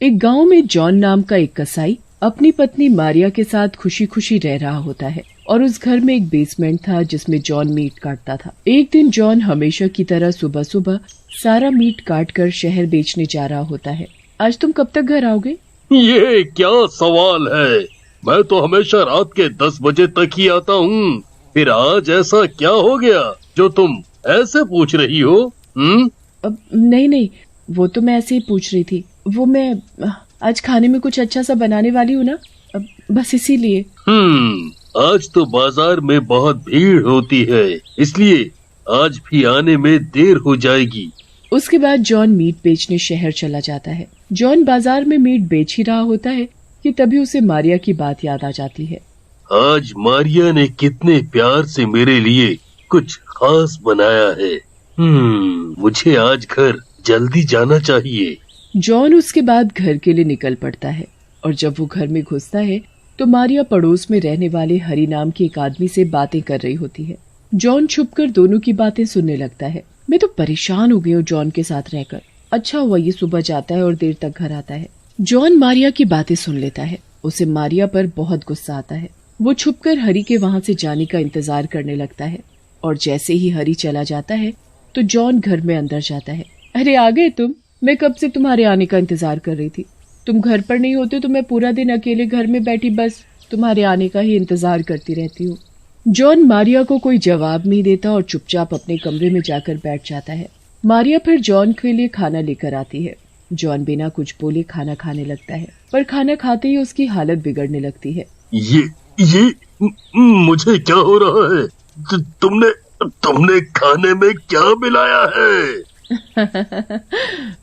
एक गांव में जॉन नाम का एक कसाई अपनी पत्नी मारिया के साथ खुशी खुशी रह रहा होता है और उस घर में एक बेसमेंट था जिसमें जॉन मीट काटता था। एक दिन जॉन हमेशा की तरह सुबह सुबह सारा मीट काट कर शहर बेचने जा रहा होता है। आज तुम कब तक घर आओगे? ये क्या सवाल है, मैं तो हमेशा रात के 10 बजे तक ही आता हूँ। फिर आज ऐसा क्या हो गया जो तुम ऐसे पूछ रही हो? अब नहीं, वो तो मैं ऐसे ही पूछ रही थी। वो मैं आज खाने में कुछ अच्छा सा बनाने वाली हूँ ना, बस इसीलिए। आज तो बाजार में बहुत भीड़ होती है, इसलिए आज भी आने में देर हो जाएगी। उसके बाद जॉन मीट बेचने शहर चला जाता है। जॉन बाजार में मीट बेच ही रहा होता है कि तभी उसे मारिया की बात याद आ जाती है। आज मारिया ने कितने प्यार से मेरे लिए कुछ खास बनाया है। मुझे आज घर जल्दी जाना चाहिए। जॉन उसके बाद घर के लिए निकल पड़ता है और जब वो घर में घुसता है तो मारिया पड़ोस में रहने वाले हरी नाम के एक आदमी से बातें कर रही होती है। जॉन छुपकर दोनों की बातें सुनने लगता है। मैं तो परेशान हो गई हूँ जॉन के साथ रहकर। अच्छा हुआ ये सुबह जाता है और देर तक घर आता है। जॉन मारिया की बातें सुन लेता है। उसे मारिया पर बहुत गुस्सा आता है। वो छुपकर हरी के वहाँ से जाने का इंतजार करने लगता है और जैसे ही हरी चला जाता है तो जॉन घर में अंदर जाता है। अरे आ गए तुम? मैं कब से तुम्हारे आने का इंतजार कर रही थी। तुम घर पर नहीं होते तो मैं पूरा दिन अकेले घर में बैठी बस तुम्हारे आने का ही इंतजार करती रहती हूँ। जॉन मारिया को कोई जवाब नहीं देता और चुपचाप अपने कमरे में जाकर बैठ जाता है। मारिया फिर जॉन के लिए खाना लेकर आती है। जॉन बिना कुछ बोले खाना खाने लगता है, पर खाना खाते ही उसकी हालत बिगड़ने लगती है। ये मुझे क्या हो रहा है? तुमने खाने में क्या मिलाया है?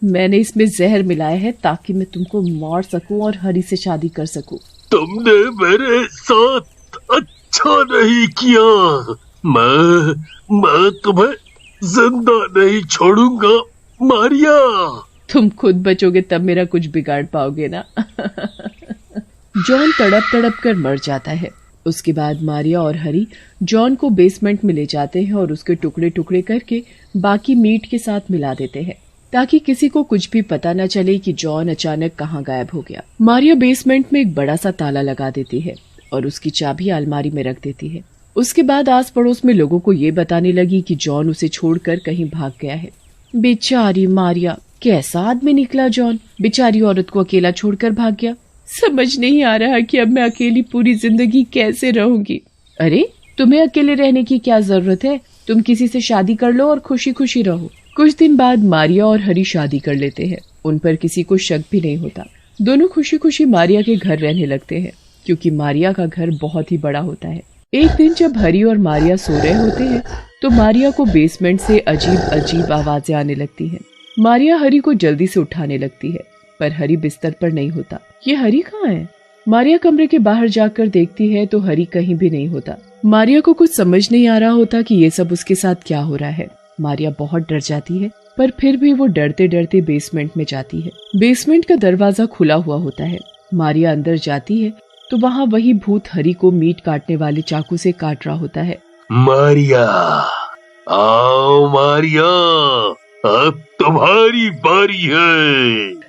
मैंने इसमें जहर मिलाया है ताकि मैं तुमको मार सकूं और हरी से शादी कर सकूं। तुमने मेरे साथ अच्छा नहीं किया। मैं तुम्हें जिंदा नहीं छोड़ूंगा मारिया। तुम खुद बचोगे तब मेरा कुछ बिगाड़ पाओगे ना। जॉन तड़प तड़प कर मर जाता है। उसके बाद मारिया और हरी जॉन को बेसमेंट में ले जाते हैं और उसके टुकड़े टुकड़े करके बाकी मीट के साथ मिला देते हैं ताकि किसी को कुछ भी पता न चले कि जॉन अचानक कहाँ गायब हो गया। मारिया बेसमेंट में एक बड़ा सा ताला लगा देती है और उसकी चाबी अलमारी में रख देती है। उसके बाद आस पड़ोस में लोगों को ये बताने लगी कि जॉन उसे छोड़कर कहीं भाग गया है। बेचारी मारिया, कैसा आदमी निकला जॉन, बेचारी औरत को अकेला छोड़कर भाग गया। समझ नहीं आ रहा कि अब मैं अकेली पूरी जिंदगी कैसे रहूंगी। अरे तुम्हें अकेले रहने की क्या जरूरत है, तुम किसी से शादी कर लो और खुशी खुशी रहो। कुछ दिन बाद मारिया और हरी शादी कर लेते हैं। उन पर किसी को शक भी नहीं होता। दोनों खुशी खुशी मारिया के घर रहने लगते हैं क्योंकि मारिया का घर बहुत ही बड़ा होता है। एक दिन जब हरी और मारिया सो रहे होते हैं तो मारिया को बेसमेंट से अजीब अजीब आवाजें आने लगती हैं। मारिया हरी को जल्दी से उठाने लगती है पर हरी बिस्तर पर नहीं होता। ये हरी कहाँ है? मारिया कमरे के बाहर जाकर देखती है तो हरी कहीं भी नहीं होता। मारिया को कुछ समझ नहीं आ रहा होता कि ये सब उसके साथ क्या हो रहा है। मारिया बहुत डर जाती है पर फिर भी वो डरते डरते बेसमेंट में जाती है। बेसमेंट का दरवाजा खुला हुआ होता है। मारिया अंदर जाती है तो वहाँ वही भूत हरी को मीट काटने वाले चाकू से काट रहा होता है। मारिया, आओ मारिया, अब तुम्हारी बारी है।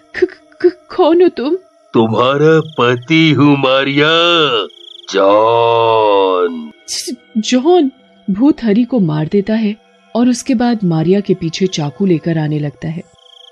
कौन हो तुम? तुम्हारा पति हूँ मारिया, जॉन। जॉन। भूत हरी को मार देता है और उसके बाद मारिया के पीछे चाकू लेकर आने लगता है।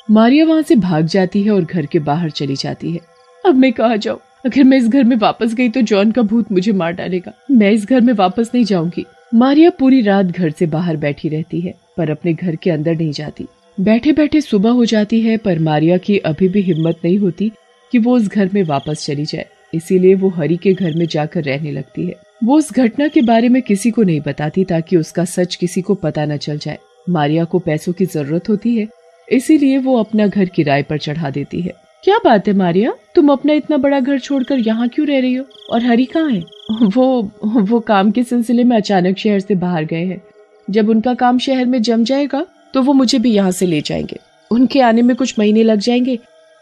मारिया वहाँ से भाग जाती है और घर के बाहर चली जाती है। अब मैं कहाँ जाऊँ? अगर मैं इस घर में वापस गई तो जॉन का भूत मुझे मार डालेगा। मैं इस घर में वापस नहीं जाऊंगी। मारिया पूरी रात घर से बाहर बैठी रहती है पर अपने घर के अंदर नहीं जाती। बैठे बैठे सुबह हो जाती है पर मारिया की अभी भी हिम्मत नहीं होती कि वो उस घर में वापस चली जाए। इसीलिए वो हरी के घर में जाकर रहने लगती है। वो उस घटना के बारे में किसी को नहीं बताती ताकि उसका सच किसी को पता न चल जाए। मारिया को पैसों की जरूरत होती है, इसीलिए वो अपना घर किराए पर चढ़ा देती है। क्या बात है मारिया, तुम अपना इतना बड़ा घर छोड़कर यहाँ क्यों रह रही हो? और हरी कहाँ है? वो काम के सिलसिले में अचानक शहर से बाहर गए हैं। जब उनका काम शहर में जम जाएगा तो वो मुझे भी यहाँ से ले जाएंगे। उनके आने में कुछ महीने लग जाएंगे,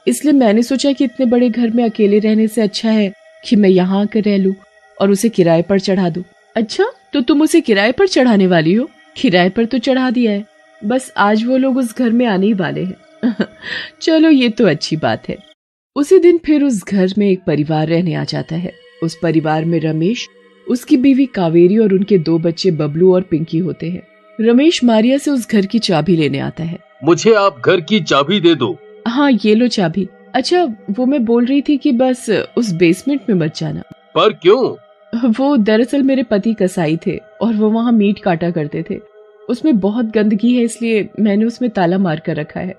इसलिए मैंने सोचा कि इतने बड़े घर में अकेले रहने से अच्छा है कि मैं यहाँ आकर रह लूं और उसे किराए पर चढ़ा दूं। अच्छा, तो तुम उसे किराए पर चढ़ाने वाली हो? किराए पर तो चढ़ा दिया है, बस आज वो लोग उस घर में आने ही वाले हैं। चलो ये तो अच्छी बात है। उसी दिन फिर उस घर में एक परिवार रहने आ जाता है। उस परिवार में रमेश, उसकी बीवी कावेरी और उनके 2 बच्चे बबलू और पिंकी होते हैं। रमेश मारिया से उस घर की चाबी लेने आता है। मुझे आप घर की चाबी दे दो। हाँ, ये लो चाबी। अच्छा, वो मैं बोल रही थी कि बस उस बेसमेंट में मत जाना। पर क्यों? वो दरअसल मेरे पति कसाई थे और वो वहाँ मीट काटा करते थे। उसमें बहुत गंदगी है, इसलिए मैंने उसमें ताला मार कर रखा है।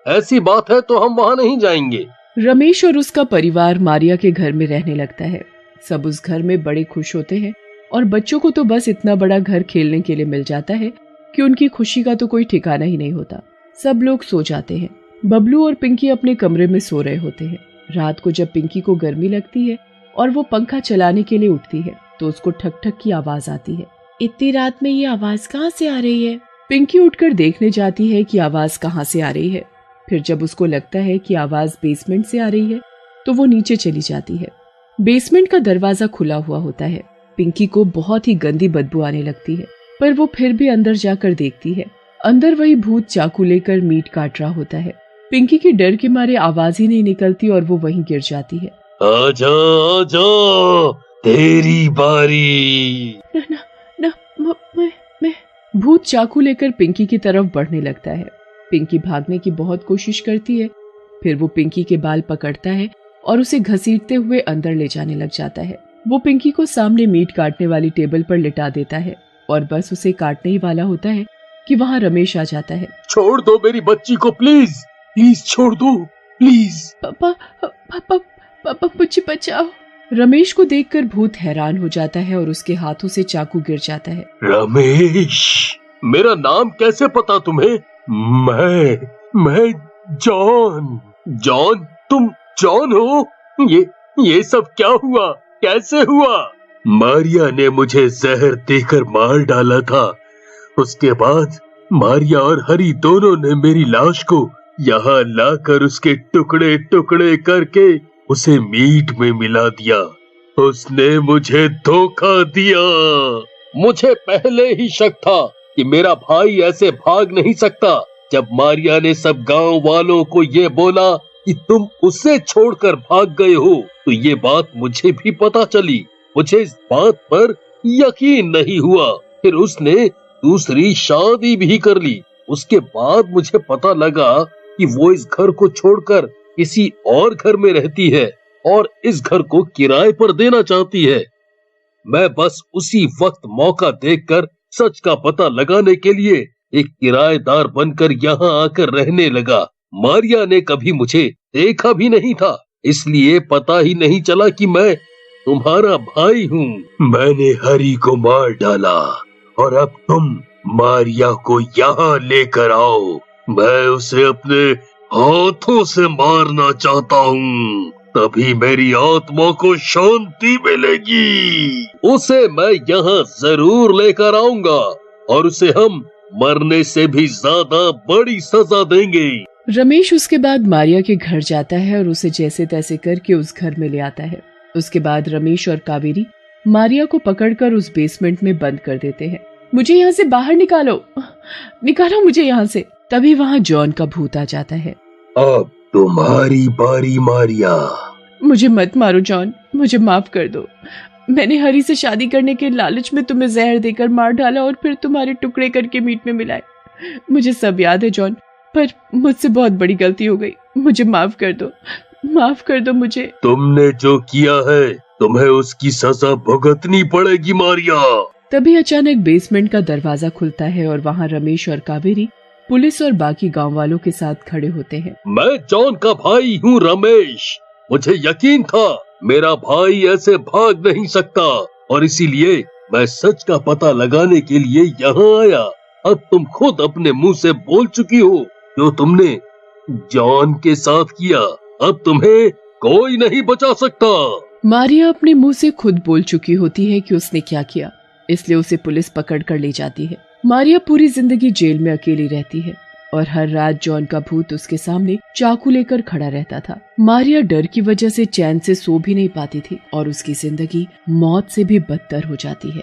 ऐसी बात है तो हम वहाँ नहीं जाएंगे। रमेश और उसका परिवार मारिया के घर में रहने लगता है। सब उस घर में बड़े खुश होते हैं और बच्चों को तो बस इतना बड़ा घर खेलने के लिए मिल जाता है कि उनकी खुशी का तो कोई ठिकाना ही नहीं होता। सब लोग सो जाते हैं। बबलू और पिंकी अपने कमरे में सो रहे होते हैं। रात को जब पिंकी को गर्मी लगती है और वो पंखा चलाने के लिए उठती है तो उसको ठक ठक की आवाज आती है। इतनी रात में ये आवाज कहाँ से आ रही है? पिंकी उठकर देखने जाती है कि आवाज कहाँ से आ रही है। फिर जब उसको लगता है कि आवाज बेसमेंट से आ रही है तो वो नीचे चली जाती है। बेसमेंट का दरवाजा खुला हुआ होता है। पिंकी को बहुत ही गंदी बदबू आने लगती है, पर वो फिर भी अंदर जाकर देखती है। अंदर वही भूत चाकू लेकर मीट काट रहा होता है। पिंकी की डर के मारे आवाज ही नहीं निकलती और वो वहीं गिर जाती है। आजा आजा, तेरी बारी। ना ना ना, मैं भूत चाकू लेकर पिंकी की तरफ बढ़ने लगता है। पिंकी भागने की बहुत कोशिश करती है। फिर वो पिंकी के बाल पकड़ता है और उसे घसीटते हुए अंदर ले जाने लग जाता है। वो पिंकी को सामने मीट काटने वाली टेबल पर लिटा देता है और बस उसे काटने ही वाला होता है कि वहाँ रमेश आ जाता है। छोड़ दो मेरी बच्ची को, प्लीज प्लीज छोड़ दो, प्लीज। पापा पापा पापा, मुझे बचाओ। रमेश को देखकर भूत हैरान हो जाता है और उसके हाथों से चाकू गिर जाता है। रमेश, मेरा नाम कैसे पता तुम्हें? मैं जॉन। जॉन? तुम जॉन हो? ये सब क्या हुआ? कैसे हुआ? मारिया ने मुझे जहर देकर मार डाला था। उसके बाद मारिया और हरी दोनों ने मेरी लाश को यहाँ लाकर उसके टुकड़े टुकड़े करके उसे मीट में मिला दिया। उसने मुझे धोखा दिया। मुझे पहले ही शक था कि मेरा भाई ऐसे भाग नहीं सकता। जब मारिया ने सब गांव वालों को ये बोला कि तुम उसे छोड़कर भाग गए हो तो ये बात मुझे भी पता चली। मुझे इस बात पर यकीन नहीं हुआ। फिर उसने दूसरी शादी भी कर ली। उसके बाद मुझे पता लगा कि वो इस घर को छोड़कर किसी और घर में रहती है और इस घर को किराए पर देना चाहती है। मैं बस उसी वक्त मौका देखकर सच का पता लगाने के लिए एक किराएदार बनकर यहाँ आकर रहने लगा। मारिया ने कभी मुझे देखा भी नहीं था, इसलिए पता ही नहीं चला कि मैं तुम्हारा भाई हूँ। मैंने हरी को मार डाला और अब तुम मारिया को यहाँ लेकर आओ। मैं उसे अपने हाथों से मारना चाहता हूँ, तभी मेरी आत्मा को शांति मिलेगी। उसे मैं यहाँ जरूर लेकर आऊंगा और उसे हम मरने से भी ज्यादा बड़ी सजा देंगे। रमेश उसके बाद मारिया के घर जाता है और उसे जैसे तैसे करके उस घर में ले आता है। उसके बाद रमेश और कावेरी मारिया को पकड़कर उस बेसमेंट में बंद कर देते हैं। मुझे यहाँ से बाहर निकालो, निकालो मुझे यहाँ से। तभी वहाँ जॉन का भूत आ जाता है। अब तुम्हारी बारी मारिया। मुझे मत मारो जॉन, मुझे माफ कर दो। मैंने हरी से शादी करने के लालच में तुम्हें जहर देकर मार डाला और फिर तुम्हारे टुकड़े करके मीट में मिलाए। मुझे सब याद है जॉन, पर मुझसे बहुत बड़ी गलती हो गई। मुझे माफ कर दो, माफ कर दो मुझे। तुमने जो किया है तुम्हें उसकी सजा भुगतनी पड़ेगी मारिया। तभी अचानक बेसमेंट का दरवाजा खुलता है और वहाँ रमेश और कावेरी पुलिस और बाकी गांव वालों के साथ खड़े होते हैं। मैं जॉन का भाई हूँ रमेश। मुझे यकीन था मेरा भाई ऐसे भाग नहीं सकता और इसीलिए मैं सच का पता लगाने के लिए यहाँ आया। अब तुम खुद अपने मुंह से बोल चुकी हो जो तुमने जॉन के साथ किया। अब तुम्हें कोई नहीं बचा सकता। मारिया अपने मुंह से खुद बोल चुकी होती है कि उसने क्या किया, इसलिए उसे पुलिस पकड़ कर ले जाती है। मारिया पूरी जिंदगी जेल में अकेली रहती है और हर रात जॉन का भूत उसके सामने चाकू लेकर खड़ा रहता था। मारिया डर की वजह से चैन से सो भी नहीं पाती थी और उसकी जिंदगी मौत से भी बदतर हो जाती है।